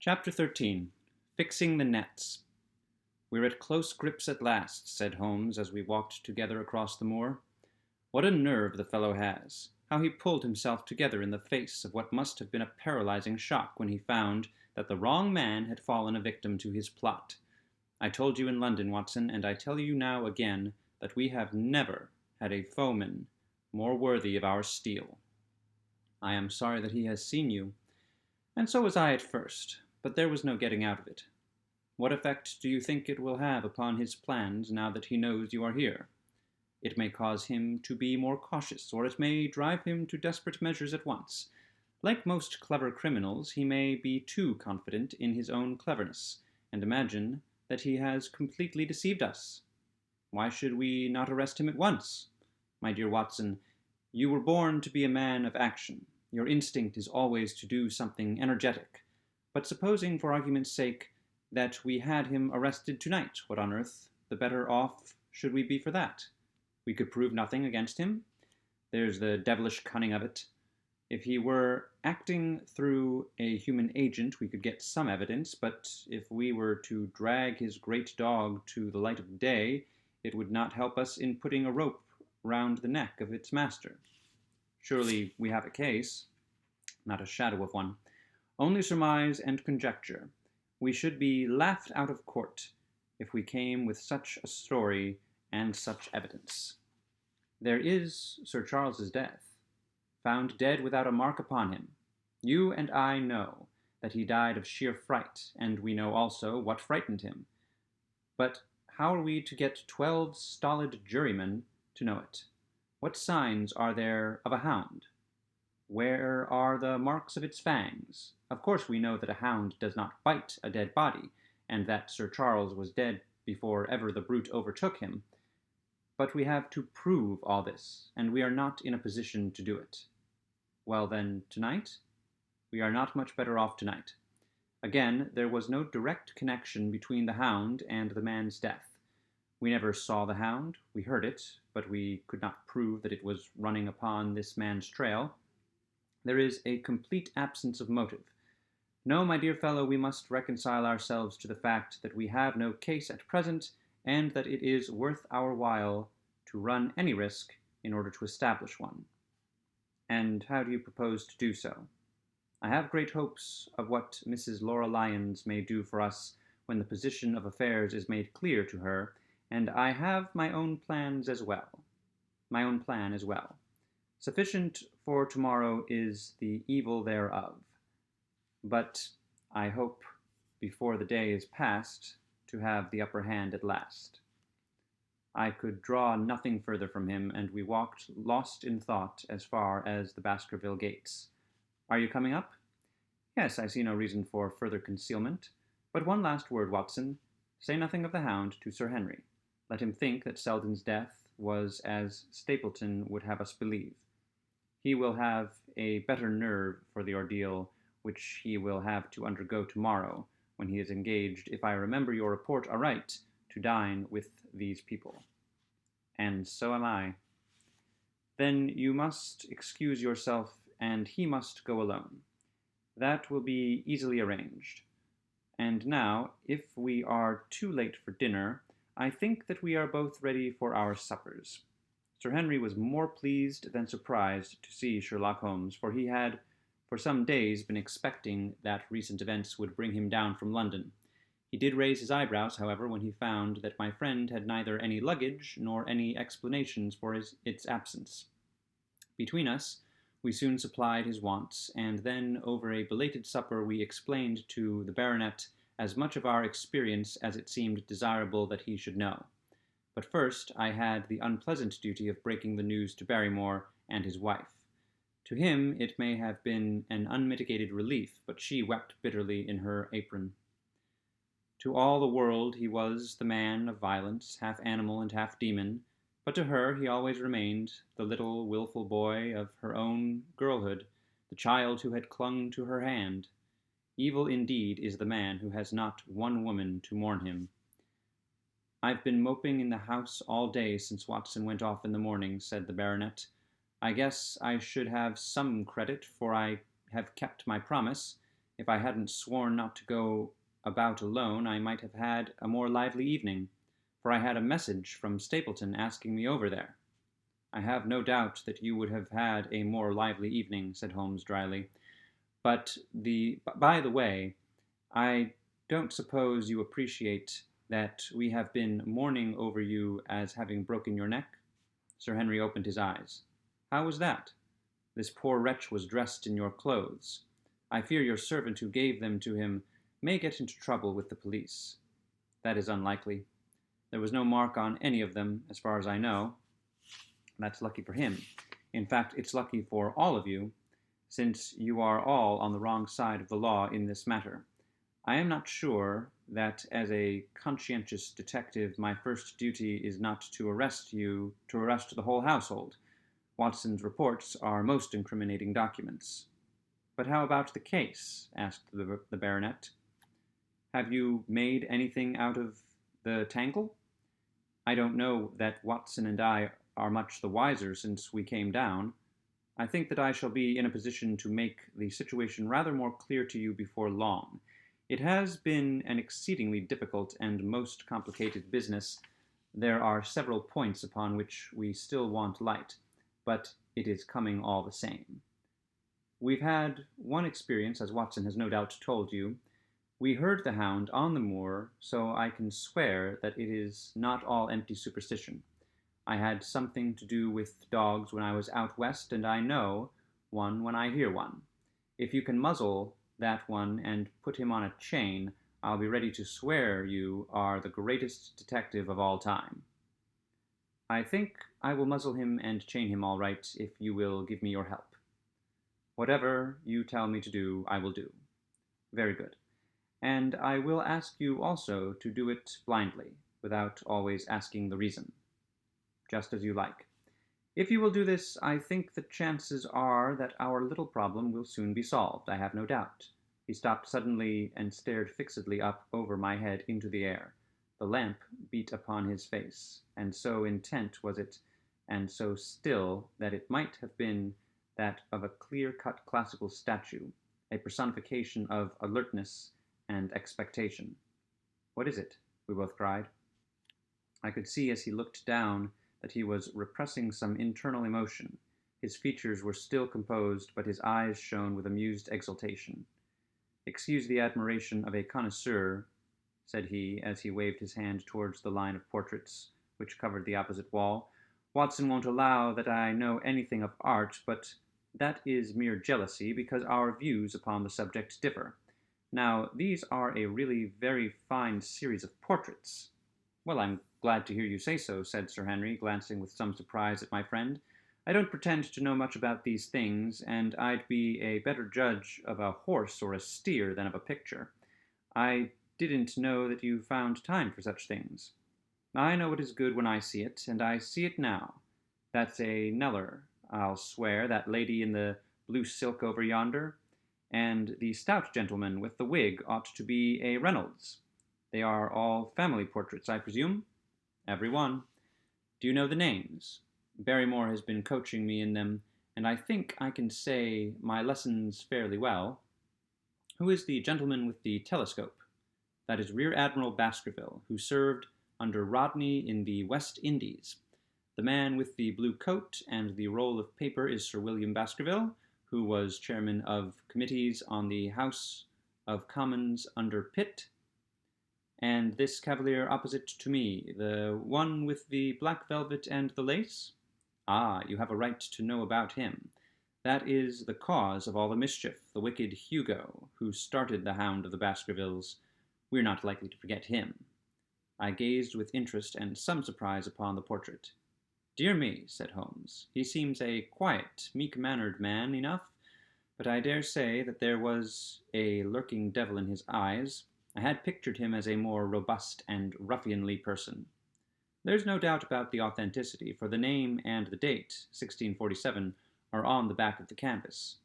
Chapter 13. Fixing the Nets. "We're at close grips at last," said Holmes as we walked together across the moor. "What a nerve the fellow has! How he pulled himself together in the face of what must have been a paralyzing shock when he found that the wrong man had fallen a victim to his plot. I told you in London, Watson, and I tell you now again, that we have never had a foeman more worthy of our steel. I am sorry that he has seen you, and so was I at first, but there was no getting out of it. What effect do you think it will have upon his plans now that he knows you are here? It may cause him to be more cautious, or it may drive him to desperate measures at once. Like most clever criminals, he may be too confident in his own cleverness, and imagine that he has completely deceived us. Why should we not arrest him at once? My dear Watson, you were born to be a man of action. Your instinct is always to do something energetic. But supposing, for argument's sake, that we had him arrested tonight, what on earth the better off should we be for that? We could prove nothing against him. There's the devilish cunning of it. If he were acting through a human agent, we could get some evidence, but if we were to drag his great dog to the light of day, it would not help us in putting a rope round the neck of its master. Surely we have a case." "Not a shadow of one. Only surmise and conjecture. We should be laughed out of court if we came with such a story and such evidence. There is Sir Charles's death, found dead without a mark upon him. You and I know that he died of sheer fright, and we know also what frightened him. But how are we to get 12 stolid jurymen to know it? What signs are there of a hound? Where are the marks of its fangs? Of course we know that a hound does not bite a dead body, and that Sir Charles was dead before ever the brute overtook him. But we have to prove all this, and we are not in a position to do it. Well then, tonight? We are not much better off tonight. Again, there was no direct connection between the hound and the man's death. We never saw the hound. We heard it, but we could not prove that it was running upon this man's trail. There is a complete absence of motive. No, my dear fellow, we must reconcile ourselves to the fact that we have no case at present, and that it is worth our while to run any risk in order to establish one." "And how do you propose to do so?" "I have great hopes of what Mrs. Laura Lyons may do for us when the position of affairs is made clear to her, and I have my own plan as well. Sufficient for tomorrow is the evil thereof. But I hope, before the day is past, to have the upper hand at last." I could draw nothing further from him, and we walked lost in thought as far as the Baskerville gates. "Are you coming up?" "Yes, I see no reason for further concealment. But one last word, Watson. Say nothing of the hound to Sir Henry. Let him think that Selden's death was as Stapleton would have us believe. He will have a better nerve for the ordeal which he will have to undergo tomorrow, when he is engaged, if I remember your report aright, to dine with these people." "And so am I." "Then you must excuse yourself, and he must go alone. That will be easily arranged. And now, if we are too late for dinner, I think that we are both ready for our suppers." Sir Henry was more pleased than surprised to see Sherlock Holmes, for he had for some days been expecting that recent events would bring him down from London. He did raise his eyebrows, however, when he found that my friend had neither any luggage nor any explanations for its absence. Between us, we soon supplied his wants, and then over a belated supper we explained to the baronet as much of our experience as it seemed desirable that he should know. But first I had the unpleasant duty of breaking the news to Barrymore and his wife. To him it may have been an unmitigated relief, but she wept bitterly in her apron. To all the world he was the man of violence, half animal and half demon, but to her he always remained the little wilful boy of her own girlhood, the child who had clung to her hand. Evil indeed is the man who has not one woman to mourn him. "I've been moping in the house all day since Watson went off in the morning," said the baronet. "I guess I should have some credit, for I have kept my promise. If I hadn't sworn not to go about alone, I might have had a more lively evening, for I had a message from Stapleton asking me over there." "I have no doubt that you would have had a more lively evening," said Holmes dryly. By the way, I don't suppose you appreciate that we have been mourning over you as having broken your neck?" Sir Henry opened his eyes. "How was that? This poor wretch was dressed in your clothes. I fear your servant who gave them to him may get into trouble with the police." "That is unlikely. There was no mark on any of them, as far as I know." "That's lucky for him. In fact, it's lucky for all of you, since you are all on the wrong side of the law in this matter. I am not sure that as a conscientious detective my first duty is not to arrest the whole household. Watson's reports are most incriminating documents." "But how about the case?" asked the baronet. "Have you made anything out of the tangle?" "I don't know that Watson and I are much the wiser since we came down. I think that I shall be in a position to make the situation rather more clear to you before long. It has been an exceedingly difficult and most complicated business. There are several points upon which we still want light, but it is coming all the same. We've had one experience, as Watson has no doubt told you. We heard the hound on the moor, so I can swear that it is not all empty superstition. I had something to do with dogs when I was out west, and I know one when I hear one. If you can muzzle that one and put him on a chain, I'll be ready to swear you are the greatest detective of all time." "I think I will muzzle him and chain him all right, if you will give me your help." "Whatever you tell me to do, I will do." "Very good. And I will ask you also to do it blindly, without always asking the reason." "Just as you like. If you will do this, I think the chances are that our little problem will soon be solved, I have no doubt." He stopped suddenly and stared fixedly up over my head into the air. The lamp beat upon his face, and so intent was it, and so still, that it might have been that of a clear-cut classical statue, a personification of alertness and expectation. "What is it?" we both cried. I could see as he looked down that he was repressing some internal emotion. His features were still composed, but his eyes shone with amused exultation. "Excuse the admiration of a connoisseur," said he, as he waved his hand towards the line of portraits which covered the opposite wall. "Watson won't allow that I know anything of art, but that is mere jealousy, because our views upon the subject differ. Now, these are a really very fine series of portraits." "Well, I'm glad to hear you say so," said Sir Henry, glancing with some surprise at my friend. "I don't pretend to know much about these things, and I'd be a better judge of a horse or a steer than of a picture. I didn't know that you found time for such things." "I know it is good when I see it, and I see it now. That's a Kneller, I'll swear, that lady in the blue silk over yonder, and the stout gentleman with the wig ought to be a Reynolds. They are all family portraits, I presume?" "Every one." "Do you know the names? Barrymore has been coaching me in them, and I think I can say my lessons fairly well. Who is the gentleman with the telescope?" "That is Rear Admiral Baskerville, who served under Rodney in the West Indies. The man with the blue coat and the roll of paper is Sir William Baskerville, who was chairman of committees on the House of Commons under Pitt. And this cavalier opposite to me, the one with the black velvet and the lace? Ah, you have a right to know about him. That is the cause of all the mischief, the wicked Hugo, who started the Hound of the Baskervilles. We're not likely to forget him." I gazed with interest and some surprise upon the portrait. "Dear me," said Holmes, "he seems a quiet, meek-mannered man enough, but I dare say that there was a lurking devil in his eyes. I had pictured him as a more robust and ruffianly person." "There's no doubt about the authenticity, for the name and the date, 1647, are on the back of the canvas."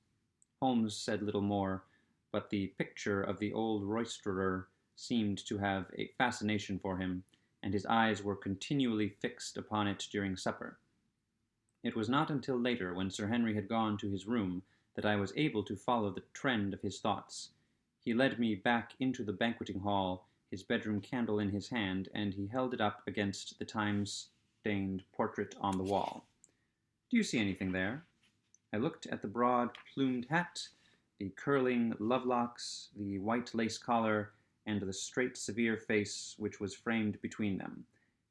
Holmes said little more, but the picture of the old roisterer seemed to have a fascination for him, and his eyes were continually fixed upon it during supper. It was not until later, when Sir Henry had gone to his room, that I was able to follow the trend of his thoughts. He led me back into the banqueting hall, his bedroom candle in his hand, and he held it up against the time-stained portrait on the wall. "Do you see anything there?" I looked at the broad plumed hat, the curling love-locks, the white lace collar, and the straight, severe face which was framed between them.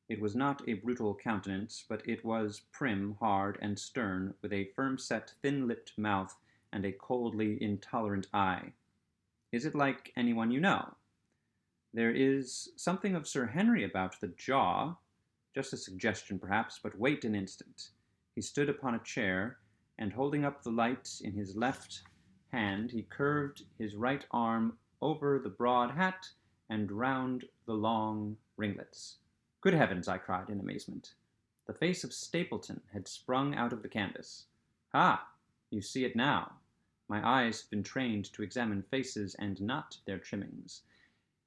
It was not a brutal countenance, but it was prim, hard, and stern, with a firm-set, thin-lipped mouth and a coldly intolerant eye. "Is it like anyone you know?" "There is something of Sir Henry about the jaw. Just a suggestion, perhaps, but wait an instant." He stood upon a chair, and holding up the light in his left hand, he curved his right arm over the broad hat and round the long ringlets. "Good heavens!" I cried in amazement. The face of Stapleton had sprung out of the canvas. "Ah, you see it now. My eyes have been trained to examine faces and not their trimmings.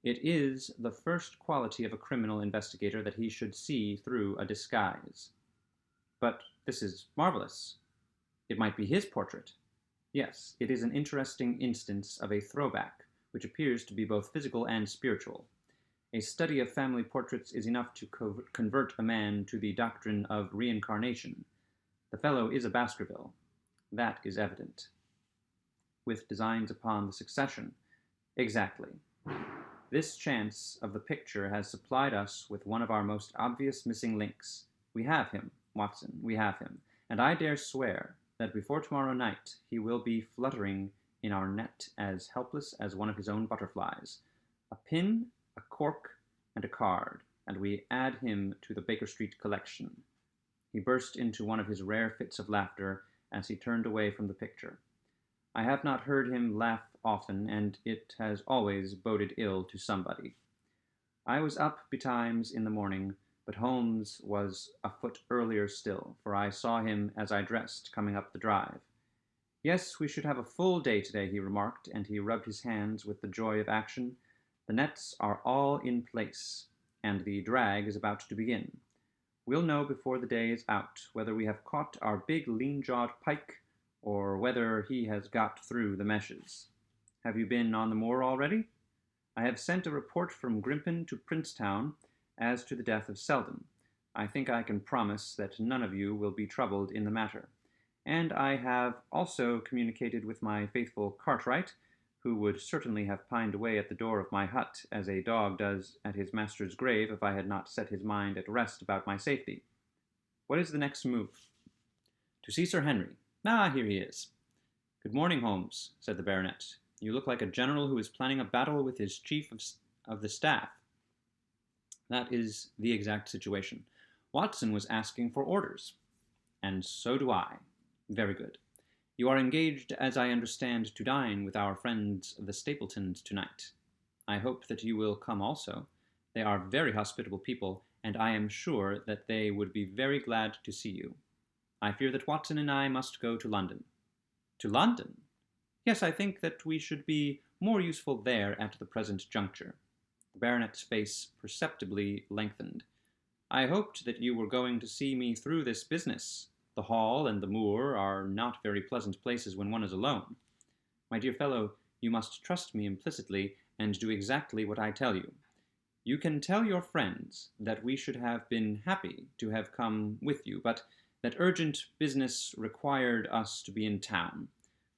It is the first quality of a criminal investigator that he should see through a disguise." "But this is marvelous. It might be his portrait." "Yes, it is an interesting instance of a throwback, which appears to be both physical and spiritual. A study of family portraits is enough to convert a man to the doctrine of reincarnation. The fellow is a Baskerville. That is evident." "With designs upon the succession." "Exactly. This chance of the picture has supplied us with one of our most obvious missing links. We have him, Watson, we have him, and I dare swear that before tomorrow night he will be fluttering in our net as helpless as one of his own butterflies. A pin, a cork, and a card, and we add him to the Baker Street collection." He burst into one of his rare fits of laughter as he turned away from the picture. I have not heard him laugh often, and it has always boded ill to somebody. I was up betimes in the morning, but Holmes was a foot earlier still, for I saw him as I dressed coming up the drive. "Yes, we should have a full day today," he remarked, and he rubbed his hands with the joy of action. "The nets are all in place, and the drag is about to begin. We'll know before the day is out whether we have caught our big lean-jawed pike, or whether he has got through the meshes. Have you been on the moor already?" "I have sent a report from Grimpen to Princetown as to the death of Selden. I think I can promise that none of you will be troubled in the matter. And I have also communicated with my faithful Cartwright, who would certainly have pined away at the door of my hut, as a dog does at his master's grave, if I had not set his mind at rest about my safety. What is the next move?" "To see Sir Henry. Ah, here he is." "Good morning, Holmes," said the baronet. "You look like a general who is planning a battle with his chief of the staff." "That is the exact situation. Watson was asking for orders." "And so do I." "Very good. You are engaged, as I understand, to dine with our friends the Stapletons tonight. I hope that you will come also. They are very hospitable people, and I am sure that they would be very glad to see you. I fear that Watson and I must go to London." "To London?" "Yes, I think that we should be more useful there at the present juncture." The baronet's face perceptibly lengthened. "I hoped that you were going to see me through this business. The Hall and the moor are not very pleasant places when one is alone." "My dear fellow, you must trust me implicitly, and do exactly what I tell you. You can tell your friends that we should have been happy to have come with you, but that urgent business required us to be in town.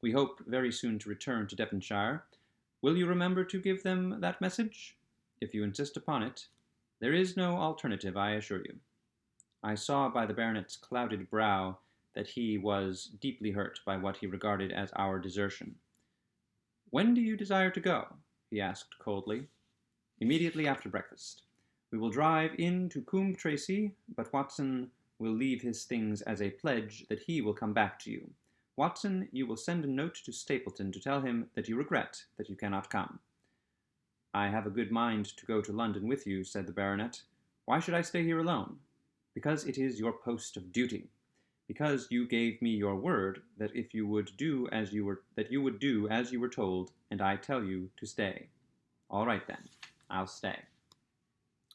We hope very soon to return to Devonshire. Will you remember to give them that message?" "If you insist upon it. There is no alternative, I assure you." I saw by the baronet's clouded brow that he was deeply hurt by what he regarded as our desertion. "When do you desire to go?" he asked coldly. "Immediately after breakfast. We will drive in to Coombe Tracey, but Watson will leave his things as a pledge that he will come back to you. Watson, you will send a note to Stapleton to tell him that you regret that you cannot come." "I have a good mind to go to London with you," said the baronet. "Why should I stay here alone?" "Because it is your post of duty. Because you gave me your word that if you would do as you were told, and I tell you to stay." "All right then, I'll stay."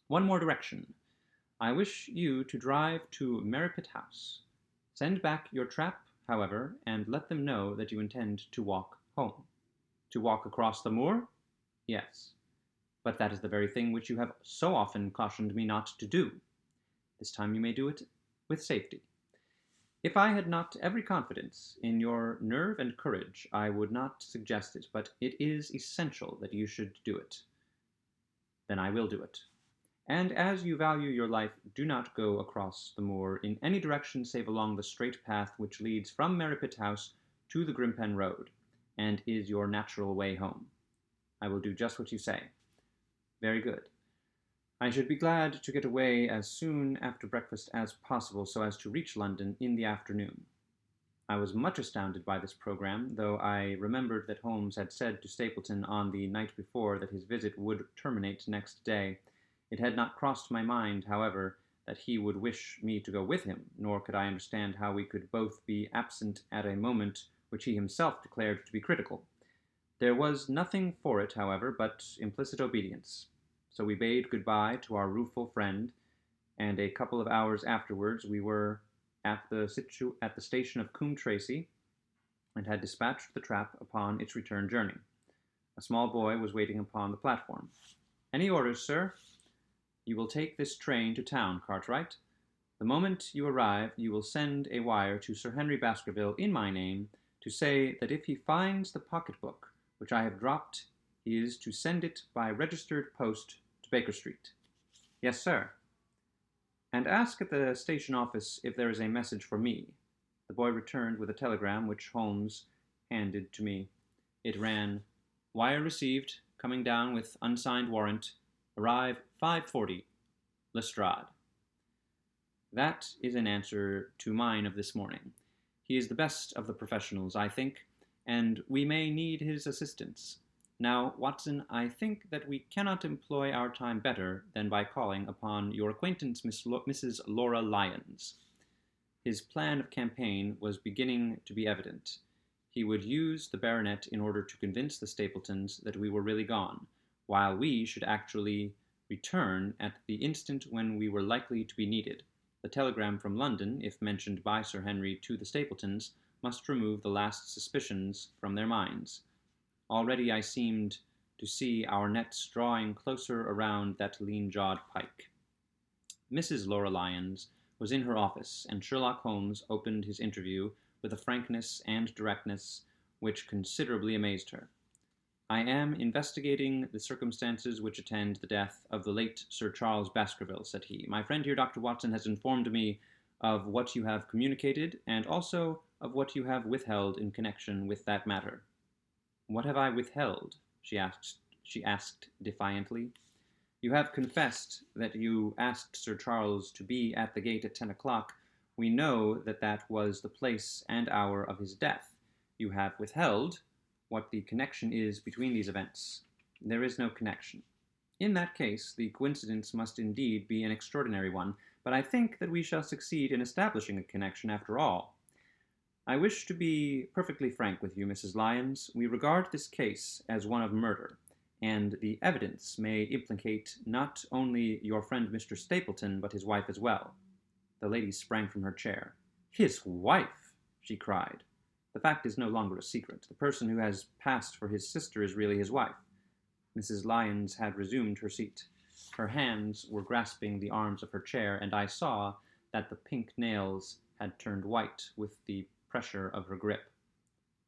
"One more direction. I wish you to drive to Merripit House. Send back your trap, however, and let them know that you intend to walk home." "To walk across the moor?" Yes, but that is the very thing which you have so often cautioned me not to do. This time you may do it with safety. If I had not every confidence in your nerve and courage, I would not suggest it, but it is essential that you should do it. Then I will do it. And as you value your life, do not go across the moor in any direction save along the straight path which leads from Merripit House to the Grimpen Road, and is your natural way home. I will do just what you say. Very good. I should be glad to get away as soon after breakfast as possible so as to reach London in the afternoon. I was much astounded by this programme, though I remembered that Holmes had said to Stapleton on the night before that his visit would terminate next day. It had not crossed my mind, however, that he would wish me to go with him, nor could I understand how we could both be absent at a moment which he himself declared to be critical. There was nothing for it, however, but implicit obedience. So we bade good-bye to our rueful friend, and a couple of hours afterwards we were at the station of Coombe Tracey, and had dispatched the trap upon its return journey. A small boy was waiting upon the platform. "Any orders, sir?" "You will take this train to town, Cartwright. The moment you arrive, you will send a wire to Sir Henry Baskerville in my name to say that if he finds the pocket-book which I have dropped, he is to send it by registered post to Baker Street." "Yes, sir." "And ask at the station office if there is a message for me." The boy returned with a telegram which Holmes handed to me. It ran, "Wire received, coming down with unsigned warrant. Arrive 5:40, Lestrade." That is an answer to mine of this morning. He is the best of the professionals, I think, and we may need his assistance. Now, Watson, I think that we cannot employ our time better than by calling upon your acquaintance Mrs. Laura Lyons. His plan of campaign was beginning to be evident. He would use the baronet in order to convince the Stapletons that we were really gone, while we should actually return at the instant when we were likely to be needed. The telegram from London, if mentioned by Sir Henry to the Stapletons, must remove the last suspicions from their minds. Already I seemed to see our nets drawing closer around that lean-jawed pike. Mrs. Laura Lyons was in her office, and Sherlock Holmes opened his interview with a frankness and directness which considerably amazed her. "I am investigating the circumstances which attend the death of the late Sir Charles Baskerville," said he. "My friend here, Dr. Watson, has informed me of what you have communicated, and also of what you have withheld in connection with that matter." "What have I withheld?" she asked defiantly. "You have confessed that you asked Sir Charles to be at the gate at 10 o'clock. We know that that was the place and hour of his death. You have withheld what the connection is between these events. There is no connection. In that case, the coincidence must indeed be an extraordinary one, but I think that we shall succeed in establishing a connection after all. I wish to be perfectly frank with you, Mrs. Lyons. We regard this case as one of murder, and the evidence may implicate not only your friend Mr. Stapleton, but his wife as well." The lady sprang from her chair. "His wife!" she cried. "The fact is no longer a secret. The person who has passed for his sister is really his wife." Mrs. Lyons had resumed her seat. Her hands were grasping the arms of her chair, and I saw that the pink nails had turned white with the pressure of her grip.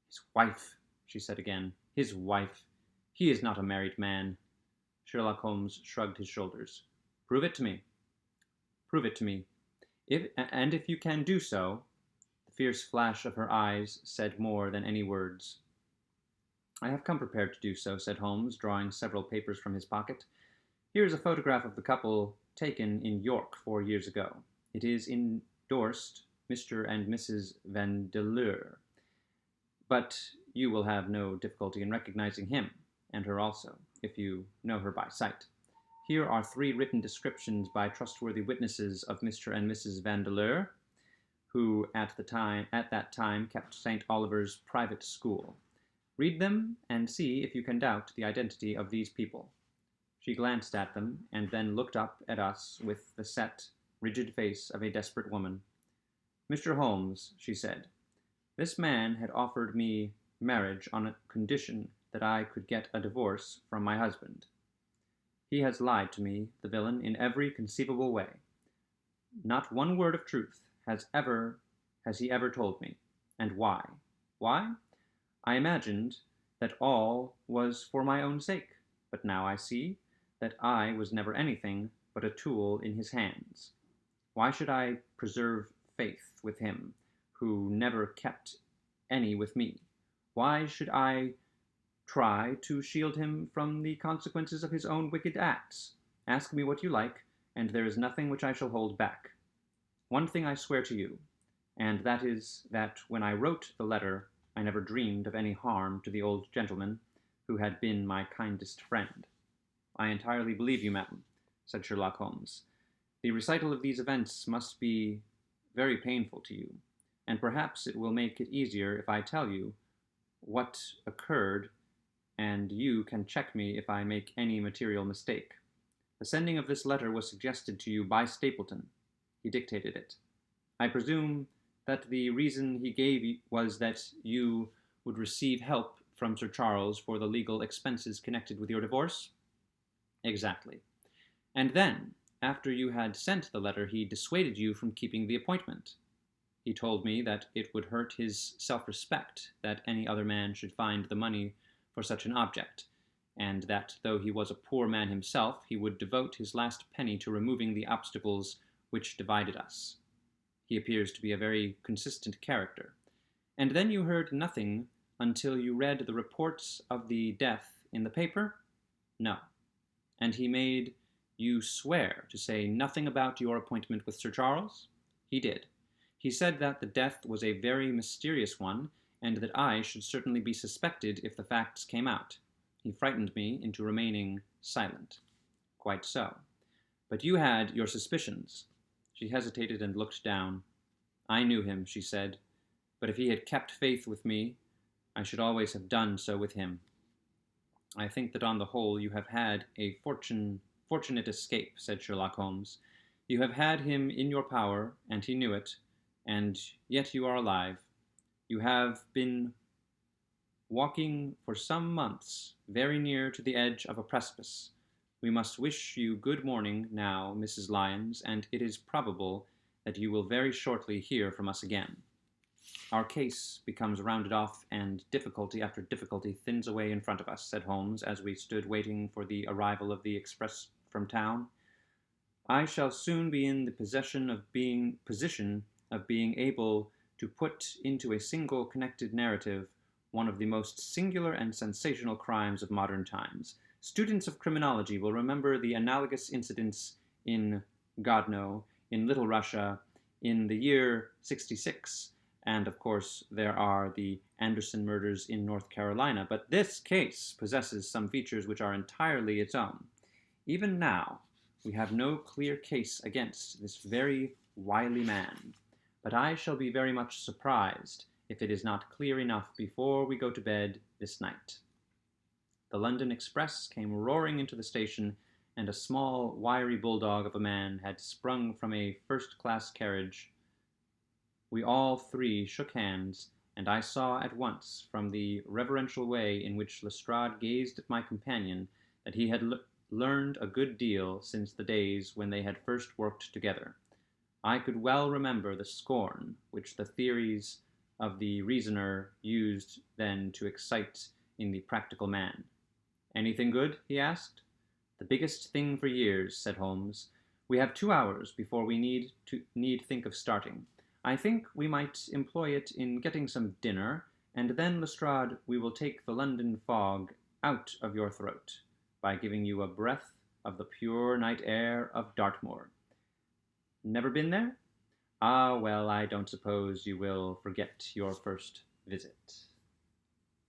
"His wife," she said again. "His wife. He is not a married man." Sherlock Holmes shrugged his shoulders. "Prove it to me." "Prove it to me. If you can do so." The fierce flash of her eyes said more than any words. "I have come prepared to do so," said Holmes, drawing several papers from his pocket. "Here is a photograph of the couple taken in York 4 years ago. It is endorsed Mr. and Mrs. Vandeleur, but you will have no difficulty in recognizing him, and her also, if you know her by sight. Here are 3 written descriptions by trustworthy witnesses of Mr. and Mrs. Vandeleur, who at that time kept St. Oliver's private school. Read them, and see if you can doubt the identity of these people." She glanced at them, and then looked up at us with the set, rigid face of a desperate woman. "Mr. Holmes," she said, "this man had offered me marriage on a condition that I could get a divorce from my husband. He has lied to me, the villain, in every conceivable way. Not one word of truth has he ever told me. And why? Why? I imagined that all was for my own sake, but now I see that I was never anything but a tool in his hands. Why should I preserve faith with him, who never kept any with me? Why should I try to shield him from the consequences of his own wicked acts? Ask me what you like, and there is nothing which I shall hold back. One thing I swear to you, and that is that when I wrote the letter I never dreamed of any harm to the old gentleman who had been my kindest friend. I entirely believe you, madam, said Sherlock Holmes. The recital of these events must be very painful to you, and perhaps it will make it easier if I tell you what occurred, and you can check me if I make any material mistake. The sending of this letter was suggested to you by Stapleton. He dictated it. I presume that the reason he gave was that you would receive help from Sir Charles for the legal expenses connected with your divorce? Exactly. And then, after you had sent the letter, he dissuaded you from keeping the appointment. He told me that it would hurt his self-respect that any other man should find the money for such an object, and that though he was a poor man himself, he would devote his last penny to removing the obstacles which divided us. He appears to be a very consistent character. And then you heard nothing until you read the reports of the death in the paper? No. And he made you swear to say nothing about your appointment with Sir Charles? He did. He said that the death was a very mysterious one, and that I should certainly be suspected if the facts came out. He frightened me into remaining silent. Quite so. But you had your suspicions. She hesitated and looked down. I knew him, she said, but if he had kept faith with me, I should always have done so with him. I think that on the whole you have had a fortunate escape, said Sherlock Holmes. You have had him in your power, and he knew it, and yet you are alive. You have been walking for some months very near to the edge of a precipice. We must wish you good morning now, Mrs. Lyons, and it is probable that you will very shortly hear from us again. Our case becomes rounded off, and difficulty after difficulty thins away in front of us, said Holmes, as we stood waiting for the arrival of the express from town. I shall soon be in the position of being able to put into a single connected narrative one of the most singular and sensational crimes of modern times. Students of criminology will remember the analogous incidents in Godno, in Little Russia, in the year 66, and of course there are the Anderson murders in North Carolina, but this case possesses some features which are entirely its own. Even now, we have no clear case against this very wily man, but I shall be very much surprised if it is not clear enough before we go to bed this night. The London Express came roaring into the station, and a small, wiry bulldog of a man had sprung from a first-class carriage. We all three shook hands, and I saw at once, from the reverential way in which Lestrade gazed at my companion, that he had learned a good deal since the days when they had first worked together. I could well remember the scorn which the theories of the reasoner used then to excite in the practical man. Anything good? He asked. The biggest thing for years, said Holmes. We have 2 hours before we need think of starting. I think we might employ it in getting some dinner, and then, Lestrade, we will take the London fog out of your throat by giving you a breath of the pure night air of Dartmoor. Never been there? Ah, well, I don't suppose you will forget your first visit.